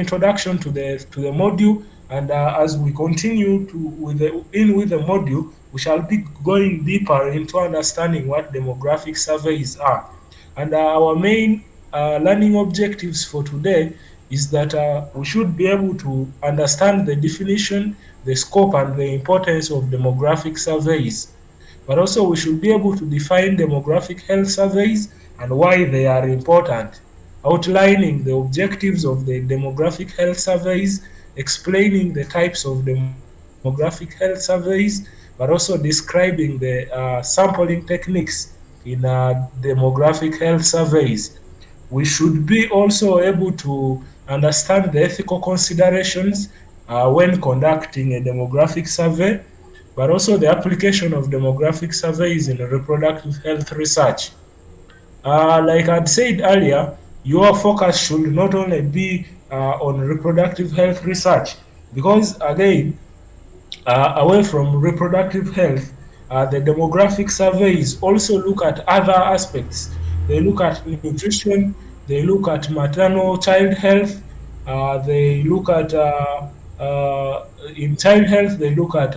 introduction to the module, and as we continue with the module, we shall be going deeper into understanding what demographic surveys are. And our main learning objectives for today is that we should be able to understand the definition, the scope, and the importance of demographic surveys. But also, we should be able to define demographic health surveys and why they are important, outlining the objectives of the demographic health surveys, explaining the types of demographic health surveys, but also describing the sampling techniques in demographic health surveys. We should be also able to understand the ethical considerations when conducting a demographic survey, but also the application of demographic surveys in reproductive health research. Like I'd said earlier, your focus should not only be on reproductive health research, because again, away from reproductive health, the demographic surveys also look at other aspects. They look at nutrition, they look at maternal child health, they look at in child health, they look at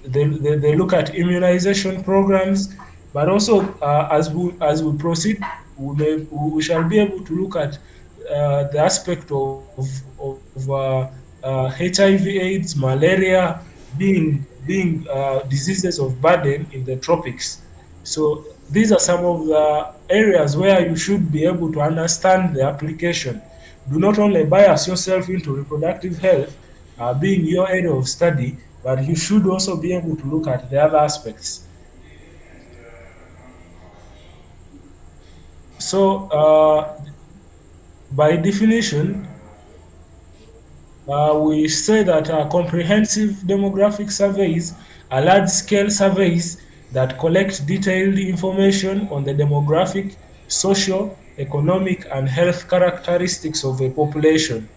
they look at immunization programs, but also as we proceed, we shall be able to look at the aspect of HIV/AIDS, malaria being diseases of burden in the tropics. So these are some of the areas where you should be able to understand the application. Do not only bias yourself into reproductive health, being your area of study, but you should also be able to look at the other aspects. So, by definition, we say that comprehensive demographic surveys are large scale surveys that collect detailed information on the demographic, social, economic, and health characteristics of a population.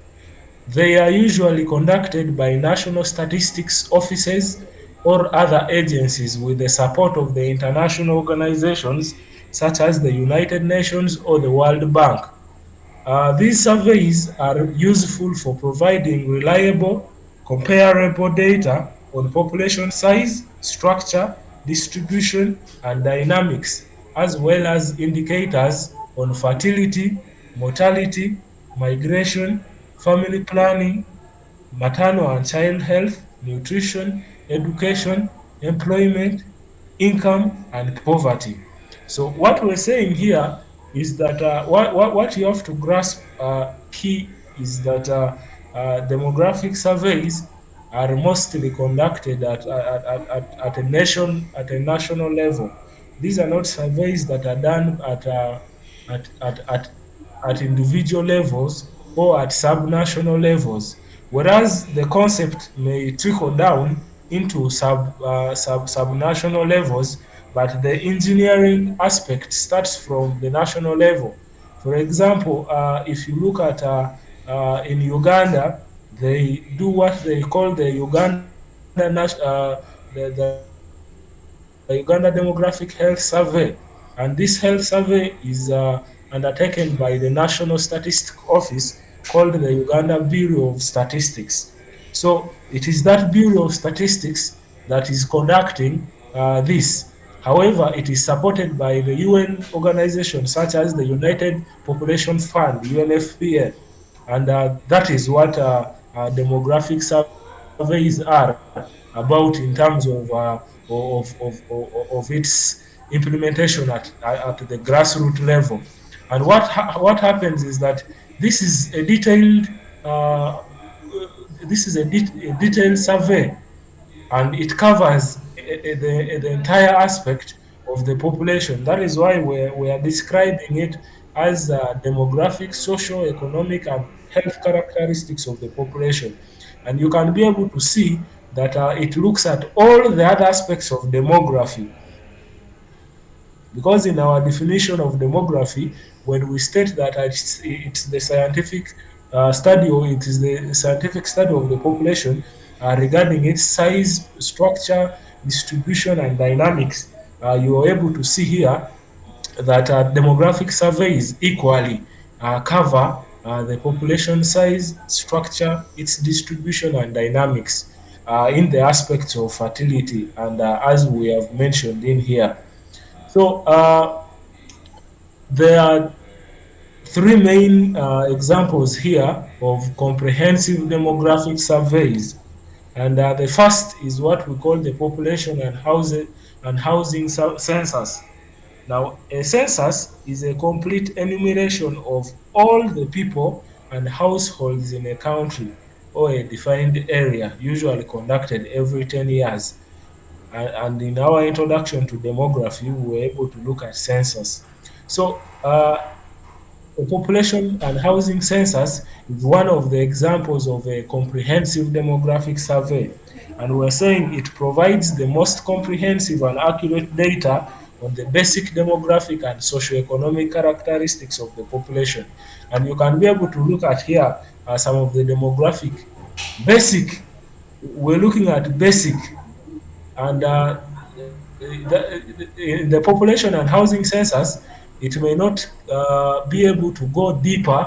They are usually conducted by national statistics offices or other agencies with the support of the international organizations such as the United Nations or the World Bank. These surveys are useful for providing reliable, comparable data on population size, structure, distribution, and dynamics, as well as indicators on fertility, mortality, migration, family planning, maternal and child health, nutrition, education, employment, income, and poverty. So what we're saying here is that what you have to grasp key is that demographic surveys are mostly conducted at a national level. These are not surveys that are done at, at, at, at individual levels or at subnational levels, whereas the concept may trickle down into subnational levels, but the engineering aspect starts from the national level. For example, if you look at in Uganda, they do what they call the Uganda Demographic Health Survey, and this health survey is undertaken by the National Statistic Office called the Uganda Bureau of Statistics. So it is that Bureau of Statistics that is conducting this. However, it is supported by the UN organizations such as the United Population Fund, UNFPA, and that is what demographic surveys are about in terms of its implementation at the grassroots level. And what happens is that this is a detailed uh, a detailed survey, and it covers the entire aspect of the population. That is why we are describing it as demographic, social, economic, and health characteristics of the population. And you can be able to see that it looks at all the other aspects of demography, because in our definition of demography, when we state that it's the scientific study, or it is the scientific study of the population regarding its size, structure, distribution, and dynamics, you are able to see here that demographic surveys equally cover the population size, structure, its distribution, and dynamics in the aspects of fertility, and as we have mentioned in here. So there are three main examples here of comprehensive demographic surveys. And the first is what we call the population and housing census. Now, a census is a complete enumeration of all the people and households in a country or a defined area, usually conducted every 10 years. And in our introduction to demography, we were able to look at census. So, a population and housing census is one of the examples of a comprehensive demographic survey. And we're saying it provides the most comprehensive and accurate data on the basic demographic and socioeconomic characteristics of the population. And you can be able to look at here some of the demographic basic. We're looking at basic, and in the population and housing census, it may not be able to go deeper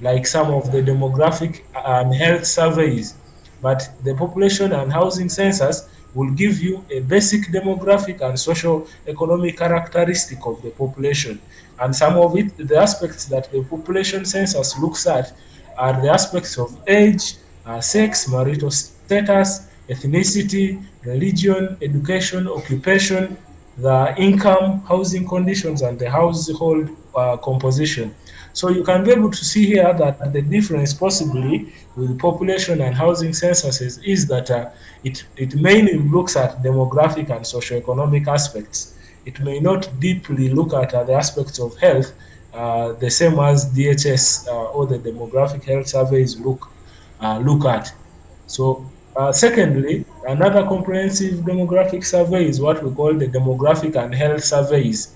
like some of the demographic and health surveys, but the population and housing census will give you a basic demographic and social economic characteristic of the population. And some of it, the aspects that the population census looks at are the aspects of age, sex, marital status, ethnicity, religion, education, occupation, the income, housing conditions, and the household composition. So you can be able to see here that the difference possibly with population and housing censuses is that it mainly looks at demographic and socioeconomic aspects. It may not deeply look at the aspects of health, the same as DHS or the demographic health surveys look at. So, secondly, another comprehensive demographic survey is what we call the demographic and health surveys,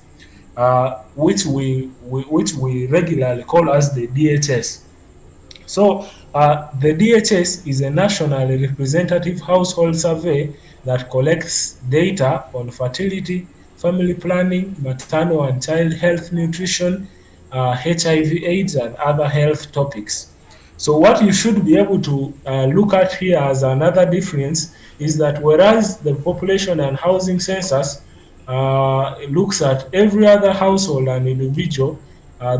which we regularly call as the DHS. So, the DHS is a nationally representative household survey that collects data on fertility, family planning, maternal and child health, nutrition, HIV/AIDS, and other health topics. So, what you should be able to look at here as another difference is that whereas the population and housing census looks at every other household and individual,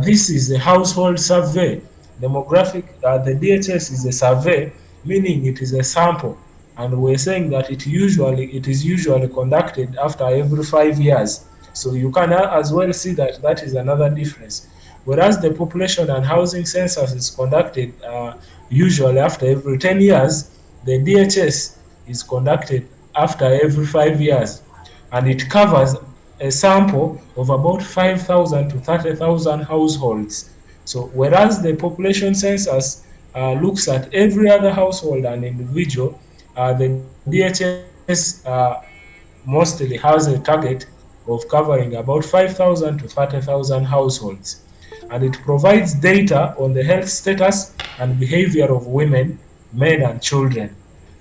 this is a household survey. Demographic, the DHS is a survey, meaning it is a sample, and we're saying that it is usually conducted after every 5 years. So you can as well see that that is another difference. Whereas the population and housing census is conducted usually after every 10 years, the DHS is conducted after every 5 years, and it covers a sample of about 5,000 to 30,000 households. So, whereas the population census looks at every other household and individual, the DHS mostly has a target of covering about 5,000 to 30,000 households. And it provides data on the health status and behavior of women, men, and children,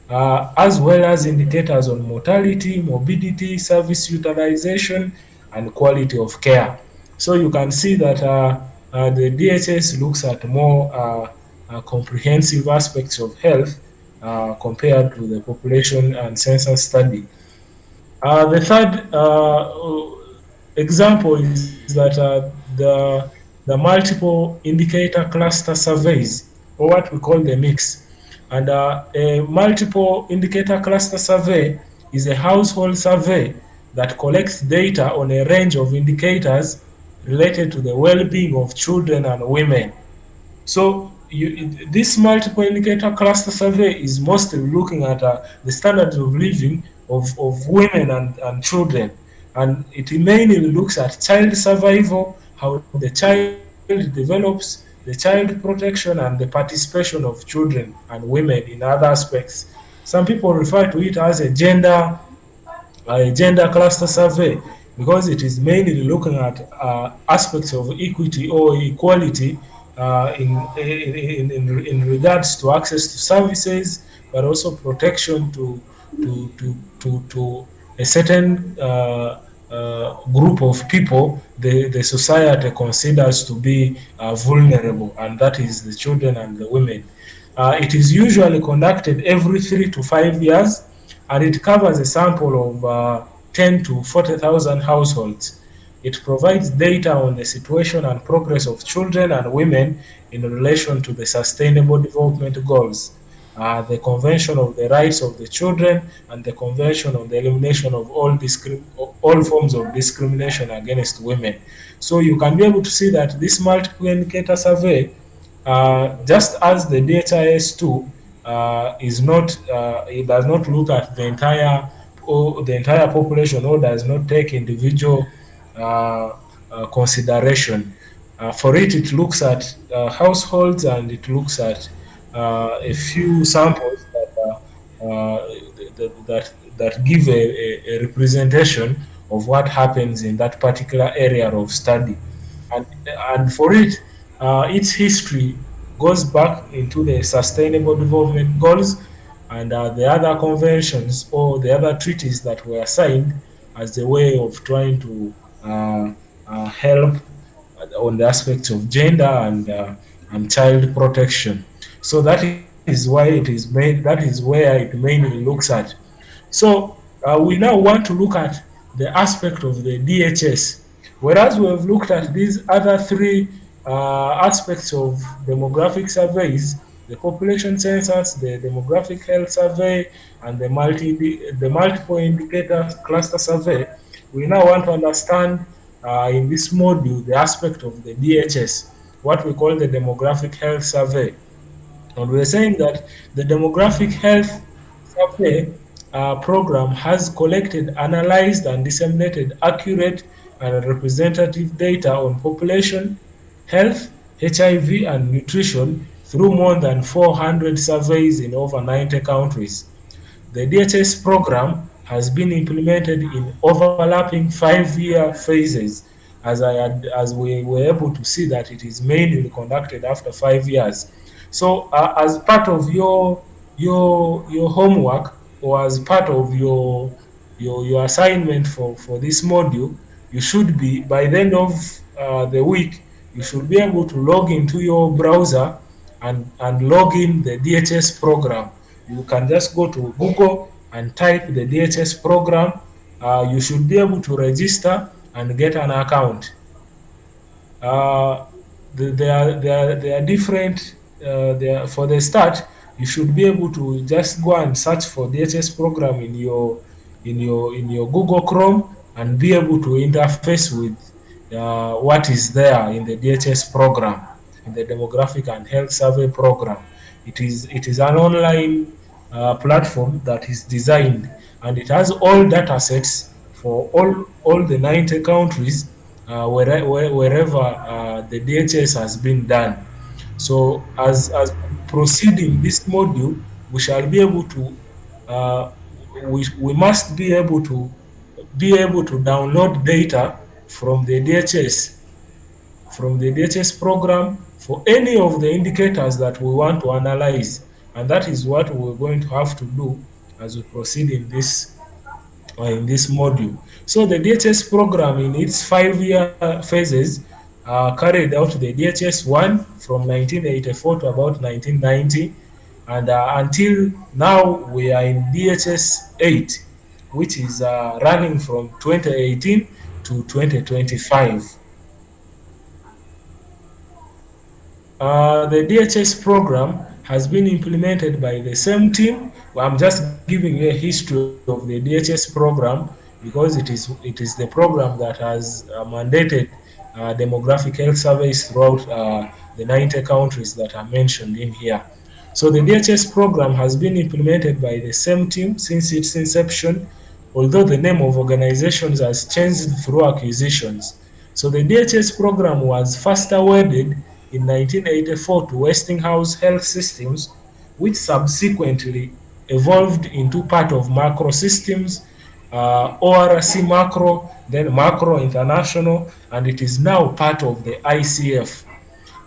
as well as indicators on mortality, morbidity, service utilization, and quality of care. So you can see that the DHS looks at more comprehensive aspects of health compared to the population and census study. The third example is that the multiple indicator cluster surveys, or what we call the mix. And a multiple indicator cluster survey is a household survey that collects data on a range of indicators related to the well-being of children and women. So this multiple indicator cluster survey is mostly looking at the standards of living of women and children. And it mainly looks at child survival, how the child develops, the child protection, and the participation of children and women in other aspects. Some people refer to it as a gender cluster survey because it is mainly looking at aspects of equity or equality in regards to access to services, but also protection to a certain group of people the society considers to be vulnerable, and that is the children and the women. It is usually conducted every 3 to 5 years, and it covers a sample of 10 to 40,000 households. It provides data on the situation and progress of children and women in relation to the Sustainable Development Goals, the Convention of the Rights of the Children, and the Convention on the Elimination of all forms of discrimination against women. So you can be able to see that this multiple indicator survey, just as the DHIS2 is not, it does not look at the entire population, or does not take individual uh, consideration. For it, it looks at households, and it looks at a few samples that give a representation of what happens in that particular area of study. And, and for it, its history goes back into the Sustainable Development Goals and the other conventions or the other treaties that were signed as a way of trying to help on the aspects of gender and child protection. So that is why it is made. That is where it mainly looks at. So we now want to look at the aspect of the DHS. Whereas we have looked at these other three aspects of demographic surveys, the population census, the demographic health survey, and the multiple indicator cluster survey, we now want to understand in this module the aspect of the DHS, what we call the demographic health survey. And we're saying that the demographic health survey program has collected, analyzed, and disseminated accurate and representative data on population, health, HIV, and nutrition through more than 400 surveys in over 90 countries. The DHS program has been implemented in overlapping 5-year phases, as we were able to see that it is mainly conducted after 5 years. So, as part of your homework, or as part of your assignment for this module, you should be, by the end of the week, you should be able to log into your browser and log in the DHS program. You can just go to Google and type the DHS program. You should be able to register and get an account. Uh, there are different. For the start, you should be able to just go and search for DHS program in your Google Chrome, and be able to interface with what is there in the DHS program, in the demographic and health survey program. It is an online platform that is designed, and it has all data sets for all the 90 countries wherever the DHS has been done. So as we proceed in this module, we shall be able to uh, we must be able to download data from the DHS program for any of the indicators that we want to analyze, and that is what we're going to have to do as we proceed in this module. So the DHS program in its 5-year phases carried out the DHS 1 from 1984 to about 1990, and until now we are in DHS 8, which is running from 2018 to 2025. The DHS program has been implemented by the same team. Well, I'm just giving you a history of the DHS program because it is the program that has mandated demographic health surveys throughout the 90 countries that are mentioned in here. So the DHS program has been implemented by the same team since its inception, although the name of organizations has changed through acquisitions. So the DHS program was first awarded in 1984 to Westinghouse Health Systems, which subsequently evolved into part of Macro Systems, ORC Macro, then Macro International, and it is now part of the ICF.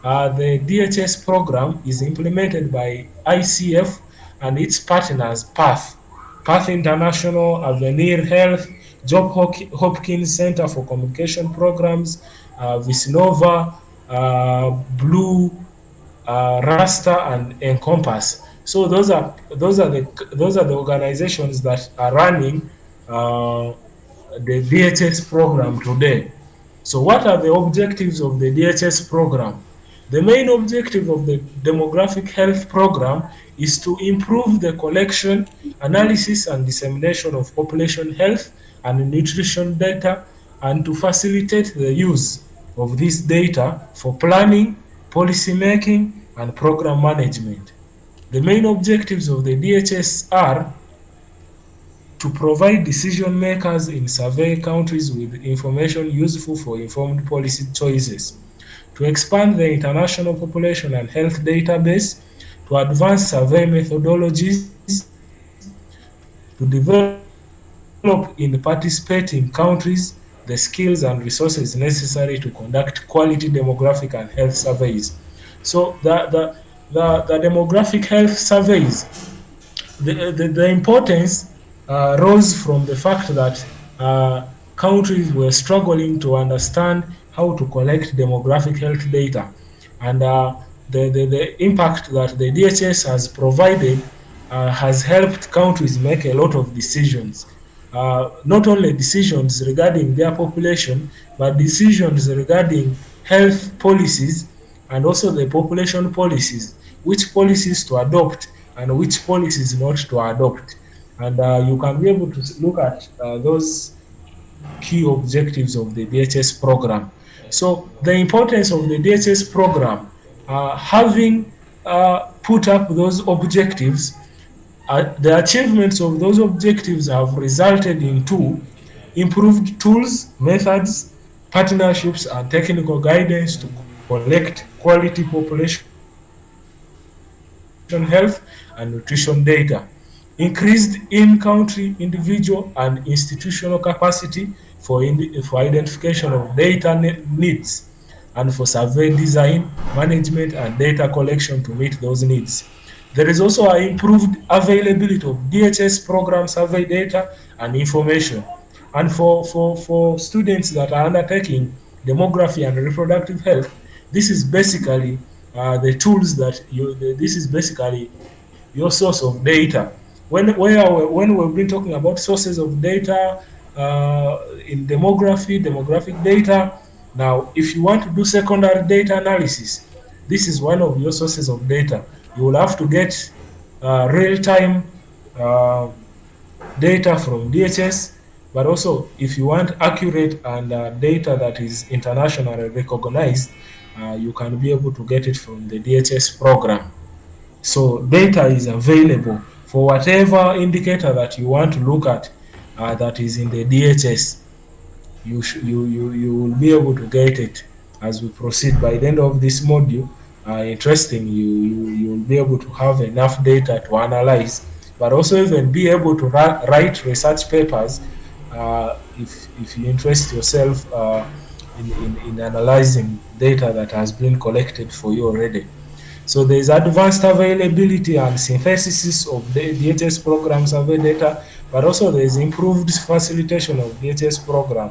The DHS program is implemented by ICF and its partners, PATH International, Avenir Health, Hopkins Center for Communication Programs, Visnova, Blue, Rasta, and Encompass. So those are the organizations that are running uh, the DHS program today. So what are the objectives of the DHS program? The main objective of the demographic health program is to improve the collection, analysis, and dissemination of population health and nutrition data, and to facilitate the use of this data for planning, policy making, and program management. The main objectives of the DHS are to provide decision makers in survey countries with information useful for informed policy choices, to expand the international population and health database, to advance survey methodologies, to develop in participating countries the skills and resources necessary to conduct quality demographic and health surveys. So the demographic health surveys, the importance rose from the fact that countries were struggling to understand how to collect demographic health data, and the impact that the DHS has provided has helped countries make a lot of decisions. Not only decisions regarding their population, but decisions regarding health policies and also the population policies, which policies to adopt and which policies not to adopt. And you can be able to look at those key objectives of the DHS program. So the importance of the DHS program, having put up those objectives, the achievements of those objectives have resulted in two: improved tools, methods, partnerships, and technical guidance to collect quality population health and nutrition data, increased in-country, individual, and institutional capacity for identification of data needs, and for survey design, management, and data collection to meet those needs. There is also an improved availability of DHS program survey data and information. And for students that are undertaking demography and reproductive health, this is basically the tools that this is basically your source of data. When we've been talking about sources of data in demographic data, now if you want to do secondary data analysis, this is one of your sources of data. You will have to get real-time uh, data from DHS, but also if you want accurate and data that is internationally recognized, you can be able to get it from the DHS program. So data is available for whatever indicator that you want to look at that is in the DHS. You will be able to get it as we proceed. By the end of this module, interesting, you will be able to have enough data to analyze, but also even be able to write research papers if you interest yourself in analyzing data that has been collected for you already. So there is advanced availability and synthesis of the DHS program survey data, but also there is improved facilitation of DHS program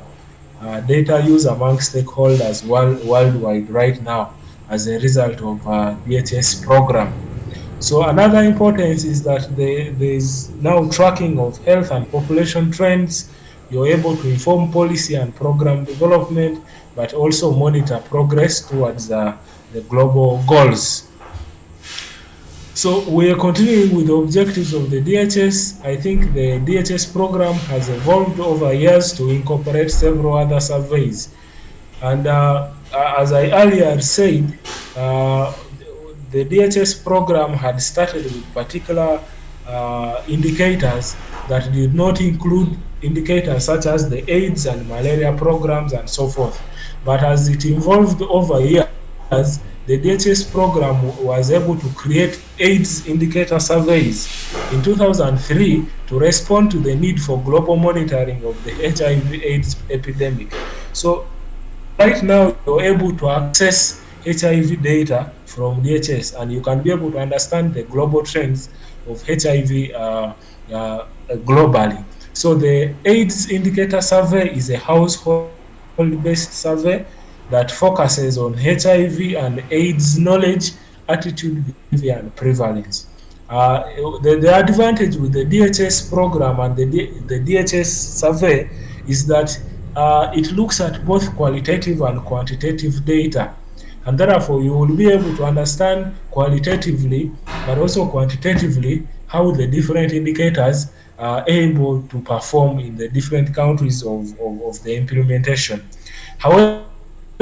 data use among stakeholders worldwide right now as a result of DHS program. So another importance is that there is now tracking of health and population trends. You're able to inform policy and program development, but also monitor progress towards the global goals. So we are continuing with the objectives of the DHS. I think the DHS program has evolved over years to incorporate several other surveys. And as I earlier said, the DHS program had started with particular indicators that did not include indicators such as the AIDS and malaria programs and so forth. But as it evolved over years, the DHS program was able to create AIDS indicator surveys in 2003 to respond to the need for global monitoring of the HIV/AIDS epidemic. So right now, you're able to access HIV data from DHS, and you can be able to understand the global trends of HIV globally. So the AIDS indicator survey is a household-based survey that focuses on HIV and AIDS knowledge, attitude, behavior, and prevalence. The advantage with the DHS program and the DHS survey is that it looks at both qualitative and quantitative data, and therefore you will be able to understand qualitatively but also quantitatively how the different indicators are able to perform in the different countries of the implementation. However,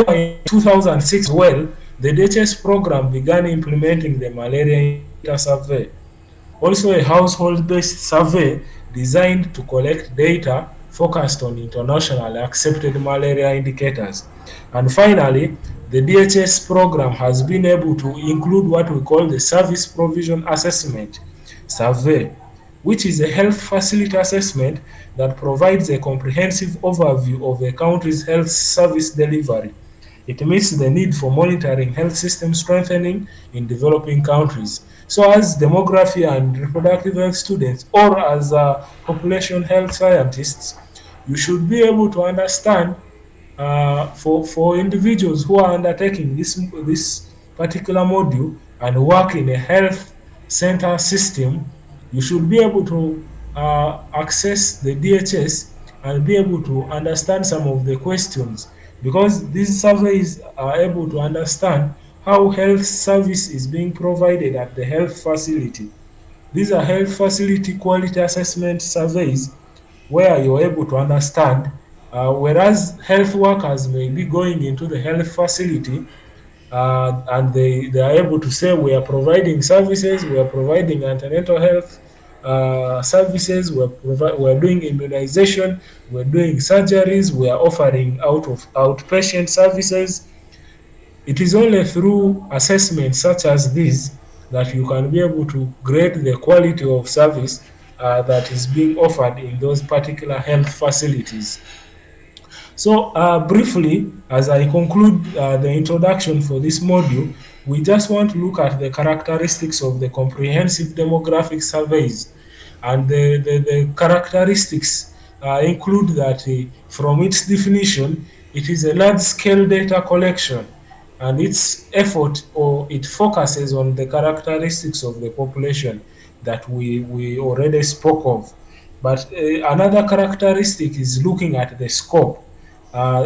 in 2006 as well, the DHS program began implementing the malaria indicator survey, also a household-based survey designed to collect data focused on internationally accepted malaria indicators. And finally, the DHS program has been able to include what we call the Service Provision Assessment Survey, which is a health facility assessment that provides a comprehensive overview of a country's health service delivery. It meets the need for monitoring health system strengthening in developing countries. So, as demography and reproductive health students, or as population health scientists, you should be able to understand for individuals who are undertaking this particular module and work in a health center system, you should be able to access the DHS and be able to understand some of the questions, because these surveys are able to understand how health service is being provided at the health facility. These are health facility quality assessment surveys where you're able to understand, whereas health workers may be going into the health facility and they are able to say, we are providing services, we are providing antenatal health services, we're doing immunization, we're doing surgeries, we are offering outpatient services. It is only through assessments such as this that you can be able to grade the quality of service that is being offered in those particular health facilities. So, briefly, as I conclude the introduction for this module, we just want to look at the characteristics of the comprehensive demographic surveys. And the characteristics include that from its definition, it is a large scale data collection, and its effort or it focuses on the characteristics of the population that we already spoke of. But another characteristic is looking at the scope,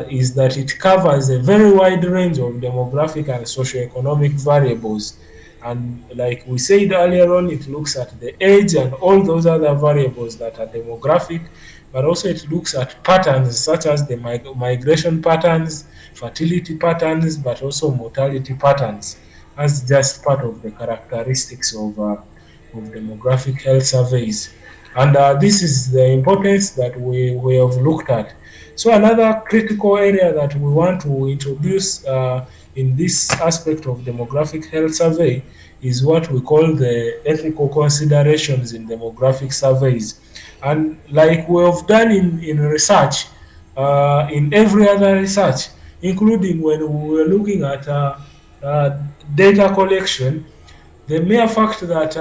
is that it covers a very wide range of demographic and socioeconomic variables. And like we said earlier on, it looks at the age and all those other variables that are demographic, but also it looks at patterns such as the migration patterns, fertility patterns, but also mortality patterns as just part of the characteristics of demographic health surveys. And this is the importance that we have looked at. So another critical area that we want to introduce in this aspect of demographic health survey is what we call the ethical considerations in demographic surveys. And like we have done in research, in every other research, including when we were looking at uh, data collection, the mere fact that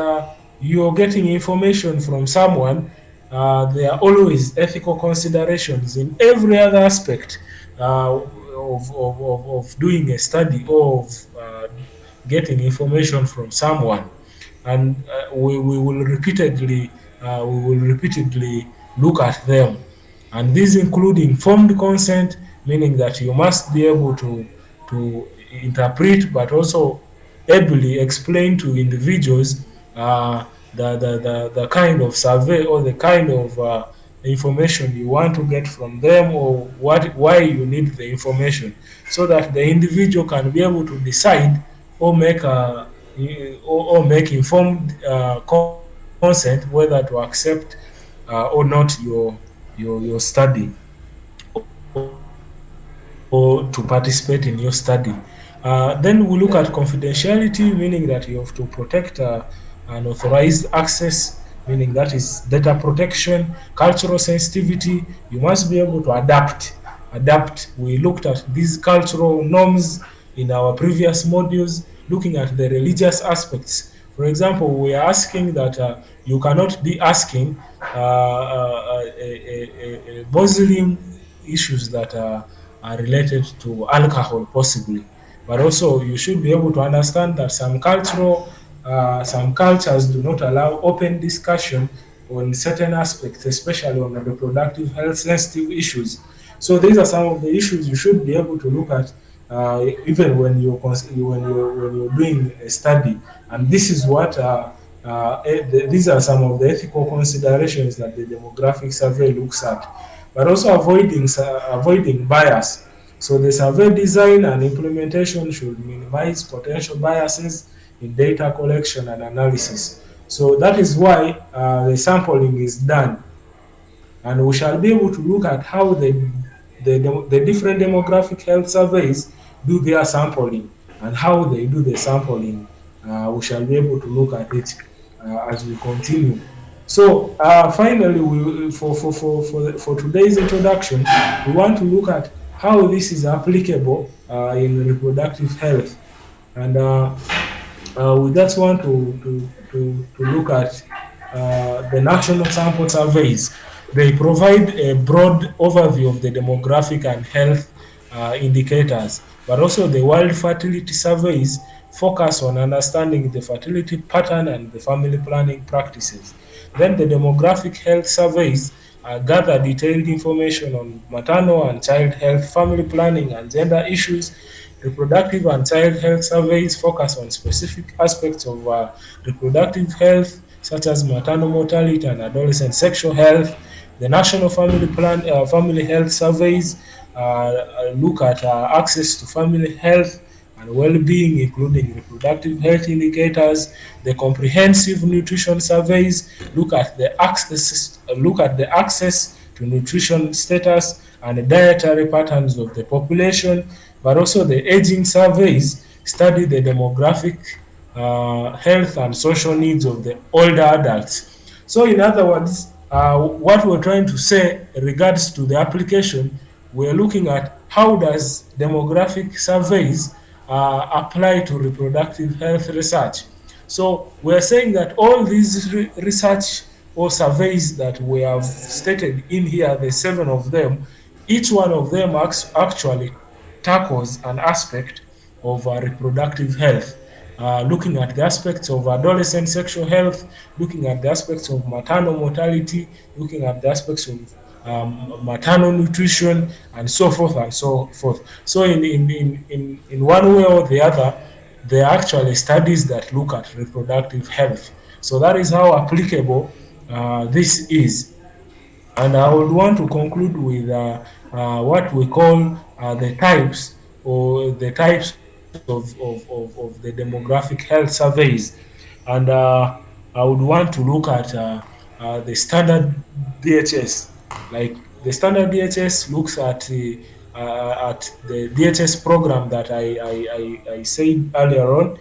you're getting information from someone, there are always ethical considerations in every other aspect of doing a study or of getting information from someone. And we will repeatedly look at them. And these include informed consent, meaning that you must be able to interpret but also ably explain to individuals the kind of survey or the kind of information you want to get from them, or why you need the information, so that the individual can be able to decide or or make informed consent whether to accept or not your study or to participate in your study. Then we look at confidentiality, meaning that you have to protect unauthorized access, meaning that is data protection, cultural sensitivity. You must be able to adapt. Adapt. We looked at these cultural norms in our previous modules, looking at the religious aspects. For example, we are asking that you cannot be asking Muslim issues that are related to alcohol, possibly. But also, you should be able to understand that some cultures do not allow open discussion on certain aspects, especially on reproductive health sensitive issues. So these are some of the issues you should be able to look at even when you're doing a study. And this is what these are some of the ethical considerations that the demographic survey looks at. But also avoiding bias. So the survey design and implementation should minimize potential biases in data collection and analysis. So that is why the sampling is done, and we shall be able to look at how the different demographic health surveys do their sampling and how they do the sampling. We shall be able to look at it as we continue. So finally, for today's introduction, we want to look at how this is applicable in reproductive health. And we just want to look at the national sample surveys. They provide a broad overview of the demographic and health indicators, but also the World Fertility Surveys focus on understanding the fertility pattern and the family planning practices. Then the demographic health surveys gather detailed information on maternal and child health, family planning, and gender issues. Reproductive and child health surveys focus on specific aspects of reproductive health, such as maternal mortality and adolescent sexual health. The National Family Health Surveys look at access to family health and well-being, including reproductive health indicators. The comprehensive nutrition surveys look at the access to nutrition status and dietary patterns of the population. But also the aging surveys study the demographic, health and social needs of the older adults. So in other words, what we're trying to say in regards to the application, we're looking at how does demographic surveys apply to reproductive health research. So we're saying that all these research or surveys that we have stated in here, the 7 of them, each one of them actually tackles an aspect of reproductive health, looking at the aspects of adolescent sexual health, looking at the aspects of maternal mortality, looking at the aspects of maternal nutrition, and so forth and so forth. So in one way or the other, there are actually studies that look at reproductive health. So that is how applicable this is. And I would want to conclude with what we call the types of the demographic health surveys. And I would want to look at the standard DHS. Like the standard DHS looks at the DHS program that I said earlier on,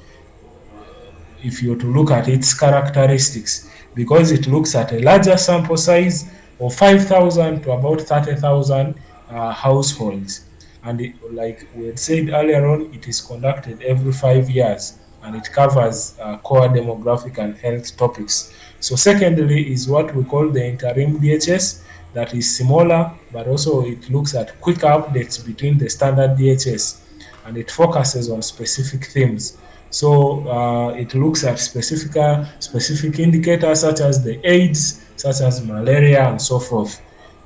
if you were to look at its characteristics, because it looks at a larger sample size of 5,000 to about 30,000 households. And like we had said earlier on, it is conducted every 5 years, and it covers core demographic and health topics. So secondly is what we call the interim DHS, that is smaller, but also it looks at quicker updates between the standard DHS, and it focuses on specific themes. So it looks at specific indicators such as the AIDS, such as malaria, and so forth.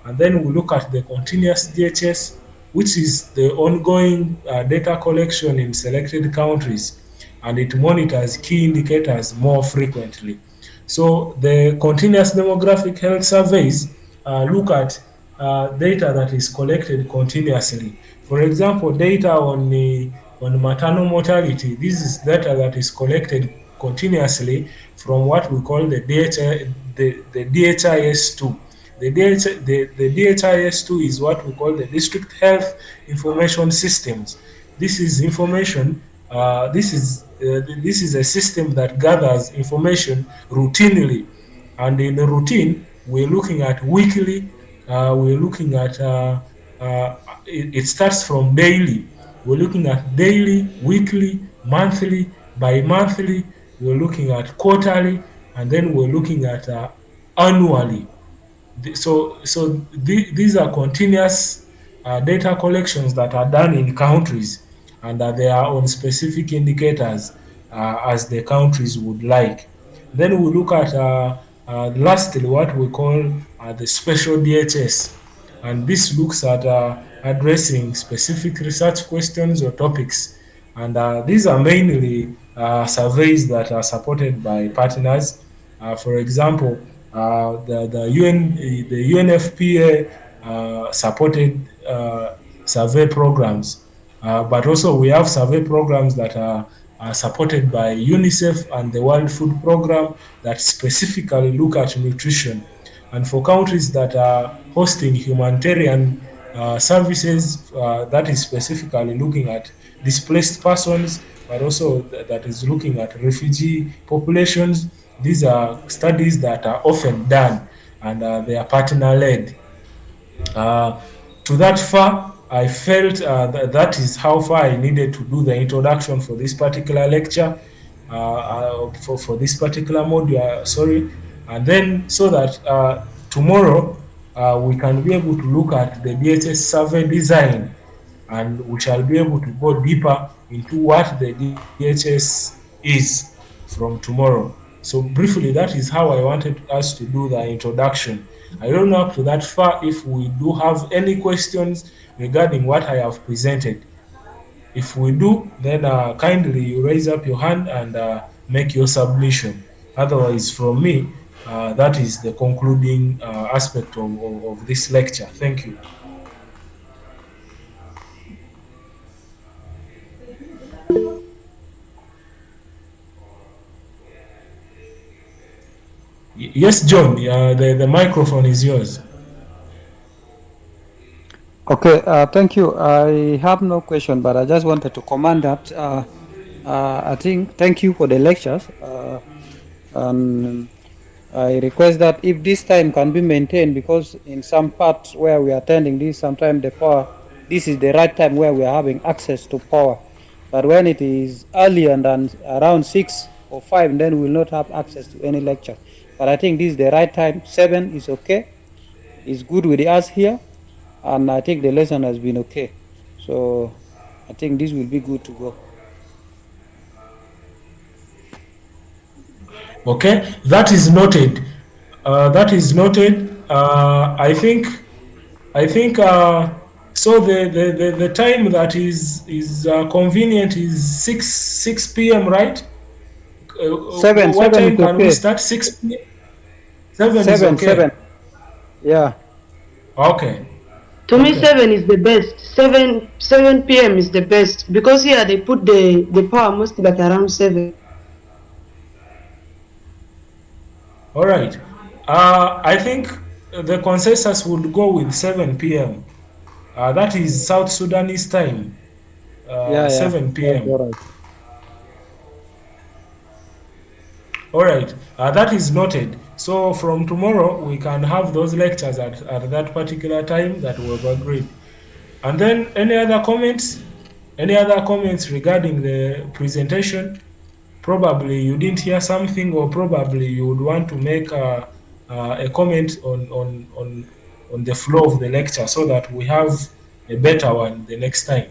And then we look at the continuous DHS, which is the ongoing data collection in selected countries, and it monitors key indicators more frequently. So the continuous demographic health surveys look at data that is collected continuously. For example, data on maternal mortality. This is data that is collected continuously from what we call the DHIS2. The DHIS2 is what we call the District Health Information Systems. This is information. This is a system that gathers information routinely, and in the routine, we're looking at weekly. We're looking at it starts from daily. We're looking at daily, weekly, monthly, bi-monthly, we're looking at quarterly, and then we're looking at annually. These are continuous data collections that are done in countries, and they are on specific indicators as the countries would like. Then we look at lastly what we call the special DHS, and this looks at addressing specific research questions or topics, and these are mainly surveys that are supported by partners. For example, the UNFPA supported survey programs, but also we have survey programs that are supported by UNICEF and the World Food Program that specifically look at nutrition. And for countries that are hosting humanitarian services, that is specifically looking at displaced persons, but also that is looking at refugee populations. These are studies that are often done, and they are partner led. Uh, to that far, I felt that is how far I needed to do the introduction for this particular lecture, for this particular module, sorry. And then so that tomorrow we can be able to look at the DHS survey design, and we shall be able to go deeper into what the DHS is from tomorrow. So briefly, that is how I wanted us to do the introduction. I don't know up to that far if we do have any questions regarding what I have presented. If we do, then kindly you raise up your hand and make your submission. Otherwise, from me, that is the concluding aspect of this lecture. Thank you. Yes, John, the microphone is yours. Okay, thank you. I have no question, but I just wanted to comment that I think thank you for the lectures. And I request that if this time can be maintained, because in some parts where we are attending this, sometimes the power, this is the right time where we are having access to power. But when it is earlier than around 6 or 5, then we will not have access to any lecture. But I think this is the right time. 7 is okay. It's good with us here. And I think the lesson has been okay. So I think this will be good to go. Okay, that is noted. That is noted. I think so. The time that is convenient is 6 p.m. Right? What 7 time is can we okay. start? 6 p.m. 7 is 7. okay. Yeah. Okay. To me, 7 is the best. 7 p.m. is the best because here they put the power mostly at around 7. All right. I think the consensus would go with 7 p.m. That is South Sudanese time. Yeah. 7 That's p.m. all right. All right, that is noted. So from tomorrow, we can have those lectures at that particular time that we have agreed. And then any other comments? Any other comments regarding the presentation? Probably you didn't hear something, or probably you would want to make a comment on the flow of the lecture so that we have a better one the next time.